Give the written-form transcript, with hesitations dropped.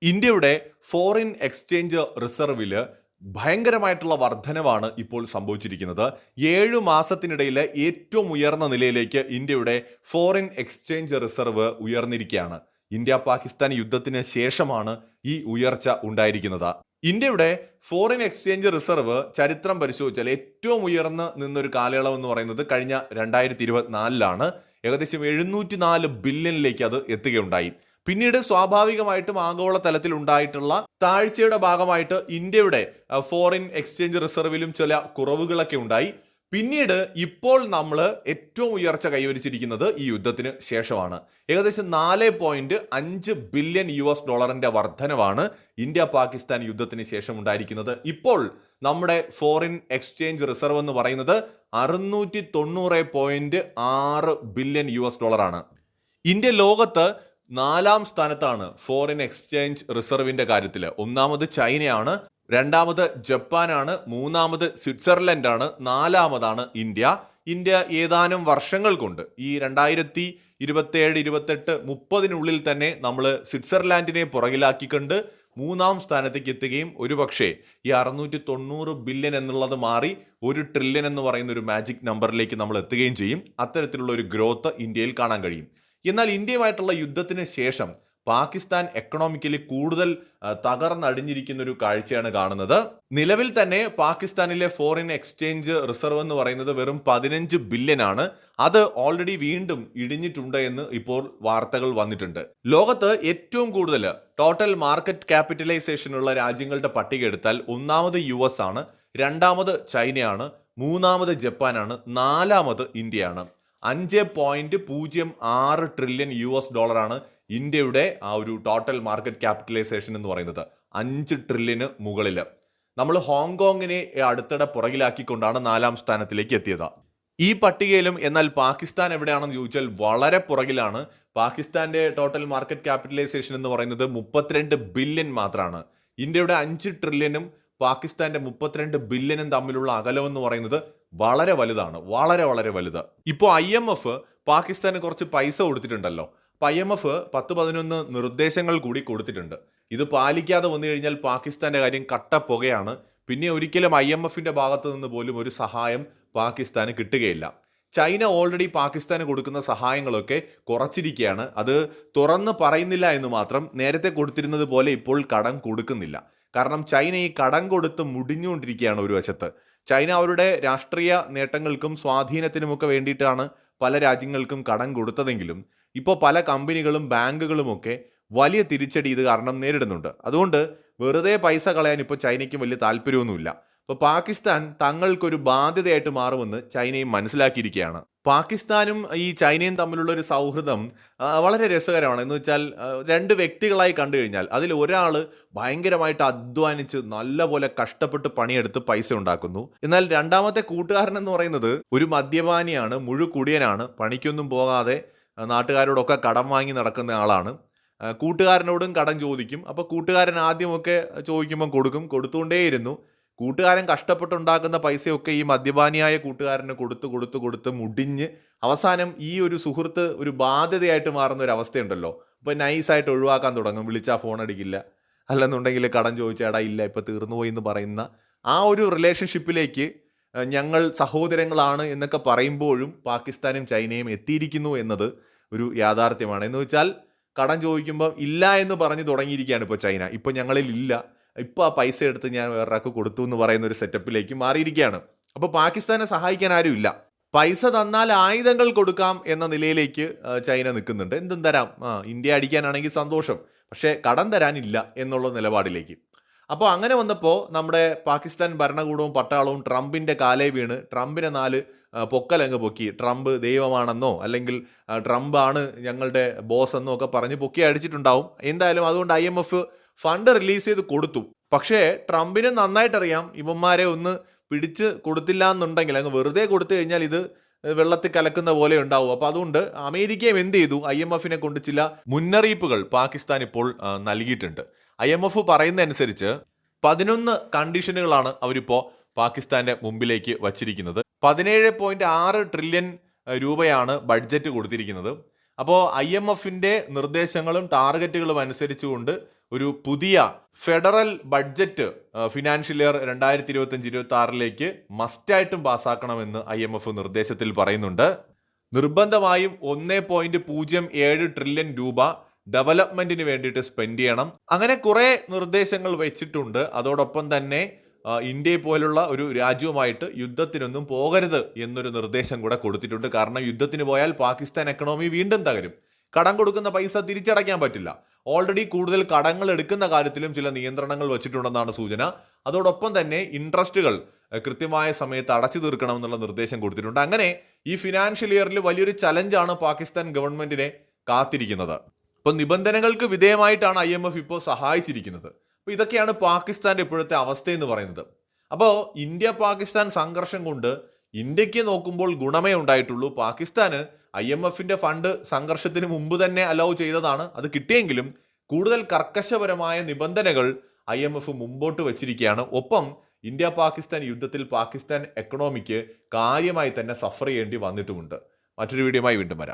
ഇന്ത്യയുടെ foreign exchange റിസർവിൽ ഭയങ്കരമായിട്ടുള്ള വർധനവാണ് ഇപ്പോൾ സംഭവിച്ചിരിക്കുന്നത്. 7 മാസത്തിനിടയിലെ ഏറ്റവും ഉയർന്ന നിലയിലേക്ക് ഇന്ത്യയുടെ ഫോറിൻ എക്സ്ചേഞ്ച് റിസർവ് ഉയർന്നിരിക്കുകയാണ്. ഇന്ത്യ പാകിസ്ഥാൻ യുദ്ധത്തിന് ശേഷമാണ് ഈ ഉയർച്ച ഉണ്ടായിരിക്കുന്നത്. ഇന്ത്യയുടെ ഫോറിൻ എക്സ്ചേഞ്ച് റിസർവ് ചരിത്രം പരിശോധിച്ചാൽ ഏറ്റവും ഉയർന്ന് നിന്നൊരു കാലയളവ് എന്ന് പറയുന്നത് കഴിഞ്ഞ 2024 ഏകദേശം 704 ബില്യണിലേക്ക് അത് എത്തുകയുണ്ടായി. പിന്നീട് സ്വാഭാവികമായിട്ടും ആഗോള തലത്തിൽ ഉണ്ടായിട്ടുള്ള താഴ്ചയുടെ ഭാഗമായിട്ട് ഇന്ത്യയുടെ ഫോറിൻ എക്സ്ചേഞ്ച് റിസർവിലും ചില കുറവുകളൊക്കെ ഉണ്ടായി. പിന്നീട് ഇപ്പോൾ നമ്മൾ ഏറ്റവും ഉയർച്ച കൈവരിച്ചിരിക്കുന്നത് ഈ യുദ്ധത്തിന് ശേഷമാണ്. ഏകദേശം 4.5 ബില്യൺ US ഡോളറിന്റെ വർധനവാണ് ഇന്ത്യ പാകിസ്ഥാൻ യുദ്ധത്തിന് ശേഷം ഉണ്ടായിരിക്കുന്നത്. ഇപ്പോൾ നമ്മുടെ ഫോറിൻ എക്സ്ചേഞ്ച് റിസർവ് എന്ന് പറയുന്നത് 690.6 ബില്യൺ US ഡോളറാണ്. ഇന്ത്യ ലോകത്ത് 4ാം സ്ഥാനത്താണ് ഫോറിൻ എക്സ്ചേഞ്ച് റിസർവിന്റെ കാര്യത്തിൽ. ഒന്നാമത് ചൈനയാണ്, രണ്ടാമത് ജപ്പാനാണ്, മൂന്നാമത് സ്വിറ്റ്സർലൻഡാണ്, 4ാമതാണ് ഇന്ത്യ. ഇന്ത്യ ഏതാനും വർഷങ്ങൾ കൊണ്ട് ഈ 2027, 28, 30 തന്നെ നമ്മൾ സ്വിറ്റ്സർലാൻഡിനെ പുറകിലാക്കിക്കൊണ്ട് 3ാം സ്ഥാനത്തേക്ക് എത്തുകയും ഒരുപക്ഷെ ഈ 690 ബില്യൺ എന്നുള്ളത് മാറി 1 ട്രില്യൺ എന്ന് പറയുന്ന ഒരു മാജിക് നമ്പറിലേക്ക് നമ്മൾ എത്തുകയും ചെയ്യും. അത്തരത്തിലുള്ള ഒരു ഗ്രോത്ത് ഇന്ത്യയിൽ കാണാൻ കഴിയും. എന്നാൽ ഇന്ത്യയുമായിട്ടുള്ള യുദ്ധത്തിന് ശേഷം പാകിസ്ഥാൻ എക്കണോമിക്കലി കൂടുതൽ തകർന്നടിഞ്ഞിരിക്കുന്ന ഒരു കാഴ്ചയാണ് കാണുന്നത്. നിലവിൽ തന്നെ പാകിസ്ഥാനിലെ ഫോറിൻ എക്സ്ചേഞ്ച് റിസർവ് എന്ന് പറയുന്നത് വെറും 15 ബില്യൺ ആണ്. അത് ഓൾറെഡി വീണ്ടും ഇടിഞ്ഞിട്ടുണ്ട് എന്ന് ഇപ്പോൾ വാർത്തകൾ വന്നിട്ടുണ്ട്. ലോകത്ത് ഏറ്റവും കൂടുതൽ ടോട്ടൽ മാർക്കറ്റ് ക്യാപിറ്റലൈസേഷൻ ഉള്ള രാജ്യങ്ങളുടെ പട്ടിക എടുത്താൽ ഒന്നാമത് US ആണ്, രണ്ടാമത് ചൈനയാണ്, മൂന്നാമത് ജപ്പാനാണ്, 4ാമത് ഇന്ത്യയാണ്. 5.06 ട്രില്യൺ US ഡോളറാണ് ഇന്ത്യയുടെ ആ ഒരു ടോട്ടൽ മാർക്കറ്റ് ക്യാപിറ്റലൈസേഷൻ എന്ന് പറയുന്നത്. 5 ട്രില്യന് മുകളിൽ. നമ്മൾ ഹോങ്കോങ്ങിനെ അടുത്തിടെ പുറകിലാക്കിക്കൊണ്ടാണ് 4ാം സ്ഥാനത്തിലേക്ക് എത്തിയത്. ഈ പട്ടികയിലും എന്നാൽ പാകിസ്ഥാൻ എവിടെയാണെന്ന് ചോദിച്ചാൽ വളരെ പുറകിലാണ്. പാകിസ്ഥാന്റെ ടോട്ടൽ മാർക്കറ്റ് ക്യാപിറ്റലൈസേഷൻ എന്ന് പറയുന്നത് 32 ബില്യൺ മാത്രമാണ്. ഇന്ത്യയുടെ 5 ട്രില്യനും പാകിസ്ഥാന്റെ 32 ബില്യനും തമ്മിലുള്ള അകലം എന്ന് പറയുന്നത് വളരെ വലുതാണ്, വളരെ വളരെ വലുത്. ഇപ്പോൾ IMF പാകിസ്ഥാന് കുറച്ച് പൈസ കൊടുത്തിട്ടുണ്ടല്ലോ. അപ്പം IMF 10-11 നിർദ്ദേശങ്ങൾ കൂടി കൊടുത്തിട്ടുണ്ട്. ഇത് പാലിക്കാതെ വന്നു കഴിഞ്ഞാൽ പാകിസ്ഥാന്റെ കാര്യം കട്ടപ്പുകയാണ്. പിന്നെ ഒരിക്കലും IMFന്റെ ഭാഗത്ത് നിന്ന് പോലും ഒരു സഹായം പാകിസ്ഥാന് കിട്ടുകയില്ല. ചൈന ഓൾറെഡി പാകിസ്ഥാന് കൊടുക്കുന്ന സഹായങ്ങളൊക്കെ കുറച്ചിരിക്കുകയാണ്. അത് തുറന്ന് പറയുന്നില്ല എന്ന് മാത്രം. നേരത്തെ കൊടുത്തിരുന്നത് പോലെ ഇപ്പോൾ കടം കൊടുക്കുന്നില്ല. കാരണം ചൈന ഈ കടം കൊടുത്ത് മുടിഞ്ഞുകൊണ്ടിരിക്കുകയാണ്. ഒരു വശത്ത് ചൈന അവരുടെ രാഷ്ട്രീയ നേട്ടങ്ങൾക്കും സ്വാധീനത്തിനുമൊക്കെ വേണ്ടിയിട്ടാണ് പല രാജ്യങ്ങൾക്കും കടം കൊടുത്തതെങ്കിലും ഇപ്പോൾ പല കമ്പനികളും ബാങ്കുകളുമൊക്കെ വലിയ തിരിച്ചടി ഇത് കാരണം നേരിടുന്നുണ്ട്. അതുകൊണ്ട് വെറുതെ പൈസ കളയാൻ ഇപ്പോൾ ചൈനയ്ക്ക് വലിയ താല്പര്യമൊന്നുമില്ല. അപ്പോൾ പാകിസ്ഥാൻ തങ്ങൾക്കൊരു ബാധ്യതയായിട്ട് മാറുമെന്ന് ചൈനയും മനസ്സിലാക്കിയിരിക്കുകയാണ്. പാകിസ്ഥാനും ഈ ചൈനയും തമ്മിലുള്ള ഒരു സൗഹൃദം വളരെ രസകരമാണ്. എന്ന് വെച്ചാൽ 2 വ്യക്തികളായി കണ്ടു കഴിഞ്ഞാൽ അതിൽ ഒരാൾ ഭയങ്കരമായിട്ട് അധ്വാനിച്ച് നല്ലപോലെ കഷ്ടപ്പെട്ട് പണിയെടുത്ത് പൈസ ഉണ്ടാക്കുന്നു. എന്നാൽ രണ്ടാമത്തെ കൂട്ടുകാരൻ എന്ന് പറയുന്നത് ഒരു മദ്യപാനിയാണ്, മുഴുക്കുടിയനാണ്, പണിക്കൊന്നും പോകാതെ നാട്ടുകാരോടൊക്കെ കടം വാങ്ങി നടക്കുന്ന ആളാണ്. കൂട്ടുകാരനോടും കടം ചോദിക്കും. അപ്പോൾ കൂട്ടുകാരൻ ആദ്യമൊക്കെ ചോദിക്കുമ്പം കൊടുത്തുകൊണ്ടേയിരുന്നു. കൂട്ടുകാരൻ കഷ്ടപ്പെട്ടുണ്ടാക്കുന്ന പൈസയൊക്കെ ഈ മദ്യപാനിയായ കൂട്ടുകാരന് കൊടുത്ത് മുടിഞ്ഞ് അവസാനം ഈ ഒരു സുഹൃത്ത് ഒരു ബാധ്യതയായിട്ട് മാറുന്ന ഒരു അവസ്ഥയുണ്ടല്ലോ. അപ്പോൾ നൈസായിട്ട് ഒഴിവാക്കാൻ തുടങ്ങും. വിളിച്ചാൽ ഫോൺ അടിക്കില്ല, അല്ലെന്നുണ്ടെങ്കിൽ കടം ചോദിച്ചാടാ ഇല്ല ഇപ്പോൾ തീർന്നുപോയി എന്ന് പറയുന്ന ആ ഒരു റിലേഷൻഷിപ്പിലേക്ക് ഞങ്ങൾ സഹോദരങ്ങളാണ് എന്നൊക്കെ പറയുമ്പോഴും പാകിസ്ഥാനും ചൈനയും എത്തിയിരിക്കുന്നു എന്നത് ഒരു യാഥാർത്ഥ്യമാണ്. എന്ന് വെച്ചാൽ കടം ചോദിക്കുമ്പോൾ ഇല്ല എന്ന് പറഞ്ഞു തുടങ്ങിയിരിക്കുകയാണ് ഇപ്പോൾ ചൈന. ഇപ്പോൾ ഞങ്ങളിൽ ഇല്ല, ഇപ്പോൾ ആ പൈസ എടുത്ത് ഞാൻ വേറൊരാൾക്ക് കൊടുത്തു എന്ന് പറയുന്ന ഒരു സെറ്റപ്പിലേക്ക് മാറിയിരിക്കുകയാണ്. അപ്പോൾ പാകിസ്ഥാനെ സഹായിക്കാൻ ആരും ഇല്ല. പൈസ തന്നാൽ ആയുധങ്ങൾ കൊടുക്കാം എന്ന നിലയിലേക്ക് ചൈന നിൽക്കുന്നുണ്ട്. എന്തും തരാം, ഇന്ത്യ അടിക്കാനാണെങ്കിൽ സന്തോഷം, പക്ഷേ കടം തരാനില്ല എന്നുള്ള നിലപാടിലേക്ക്. അപ്പോൾ അങ്ങനെ വന്നപ്പോൾ നമ്മുടെ പാകിസ്ഥാൻ ഭരണകൂടവും പട്ടാളവും ട്രംപിൻ്റെ കാലേ വീണ് ട്രംപിനെ 4 പൊക്കലങ്ങ് പൊക്കി. ട്രംപ് ദൈവമാണെന്നോ അല്ലെങ്കിൽ ട്രംപാണ് ഞങ്ങളുടെ ബോസ് എന്നോ ഒക്കെ പറഞ്ഞ് പൊക്കി അടിച്ചിട്ടുണ്ടാവും. എന്തായാലും അതുകൊണ്ട് IMF ഫണ്ട് റിലീസ് ചെയ്ത് കൊടുത്തു. പക്ഷേ ട്രംപിന് നന്നായിട്ടറിയാം ഇവന്മാരെ ഒന്ന് പിടിച്ച് കൊടുത്തില്ല എന്നുണ്ടെങ്കിൽ, അങ്ങ് വെറുതെ കൊടുത്തു കഴിഞ്ഞാൽ ഇത് വെള്ളത്തിൽ കലക്കുന്ന പോലെ ഉണ്ടാവും. അപ്പോൾ അതുകൊണ്ട് അമേരിക്കയും എന്ത് ചെയ്തു, IMFനെ കൊണ്ട് ചില മുന്നറിയിപ്പുകൾ പാകിസ്ഥാൻ ഇപ്പോൾ നൽകിയിട്ടുണ്ട്. IMF പറയുന്നതനുസരിച്ച് 11 കണ്ടീഷനുകളാണ് അവരിപ്പോൾ പാകിസ്ഥാന്റെ മുമ്പിലേക്ക് വച്ചിരിക്കുന്നത്. 17.6 ട്രില്യൺ രൂപയാണ് ബഡ്ജറ്റ് കൊടുത്തിരിക്കുന്നത്. അപ്പോൾ IMFന്റെ നിർദ്ദേശങ്ങളും ടാർഗറ്റുകളും അനുസരിച്ചുകൊണ്ട് ഒരു പുതിയ ഫെഡറൽ ബഡ്ജറ്റ് ഫിനാൻഷ്യൽ ഇയർ 2025-26 മസ്റ്റായിട്ടും പാസ്സാക്കണമെന്ന് IMF നിർദ്ദേശത്തിൽ പറയുന്നുണ്ട്. നിർബന്ധമായും 1.07 ട്രില്യൺ രൂപ ഡെവലപ്മെന്റിന് വേണ്ടിയിട്ട് സ്പെൻഡ് ചെയ്യണം. അങ്ങനെ കുറെ നിർദ്ദേശങ്ങൾ വെച്ചിട്ടുണ്ട്. അതോടൊപ്പം തന്നെ ഇന്ത്യയെ പോലുള്ള ഒരു രാജ്യവുമായിട്ട് യുദ്ധത്തിനൊന്നും പോകരുത് എന്നൊരു നിർദ്ദേശം കൂടെ കൊടുത്തിട്ടുണ്ട്. കാരണം യുദ്ധത്തിന് പോയാൽ പാകിസ്ഥാൻ എക്കണോമി വീണ്ടും തകരും. കടം കൊടുക്കുന്ന പൈസ തിരിച്ചടയ്ക്കാൻ പറ്റില്ല. ഓൾറെഡി കൂടുതൽ കടങ്ങൾ എടുക്കുന്ന കാര്യത്തിലും ചില നിയന്ത്രണങ്ങൾ വെച്ചിട്ടുണ്ടെന്നാണ് സൂചന. അതോടൊപ്പം തന്നെ ഇൻട്രസ്റ്റുകൾ കൃത്യമായ സമയത്ത് അടച്ചു തീർക്കണമെന്നുള്ള നിർദ്ദേശം കൊടുത്തിട്ടുണ്ട്. അങ്ങനെ ഈ ഫിനാൻഷ്യൽ ഇയറിൽ വലിയൊരു ചലഞ്ചാണ് പാകിസ്ഥാൻ ഗവൺമെന്റിനെ കാത്തിരിക്കുന്നത്. ഇപ്പൊ നിബന്ധനകൾക്ക് വിധേയമായിട്ടാണ് IMF ഇപ്പോൾ സഹായിച്ചിരിക്കുന്നത്. അപ്പോൾ ഇതൊക്കെയാണ് പാകിസ്ഥാന്റെ ഇപ്പോഴത്തെ അവസ്ഥ എന്ന് പറയുന്നത്. അപ്പോൾ ഇന്ത്യ പാകിസ്ഥാൻ സംഘർഷം കൊണ്ട് ഇന്ത്യക്ക് നോക്കുമ്പോൾ ഗുണമേ ഉണ്ടായിട്ടുള്ളൂ. പാകിസ്ഥാന് IMFന്റെ ഫണ്ട് സംഘർഷത്തിന് മുമ്പ് തന്നെ അലൗ ചെയ്തതാണ്. അത് കിട്ടിയെങ്കിലും കൂടുതൽ കർക്കശപരമായ നിബന്ധനകൾ IMF മുമ്പോട്ട് വച്ചിരിക്കുകയാണ്. ഒപ്പം ഇന്ത്യ പാകിസ്ഥാൻ യുദ്ധത്തിൽ പാകിസ്ഥാൻ എക്കണോമിക്ക് കാര്യമായി തന്നെ സഫർ ചെയ്യേണ്ടി വന്നിട്ടുമുണ്ട്. മറ്റൊരു വീഡിയോയുമായി വീണ്ടും വരാം.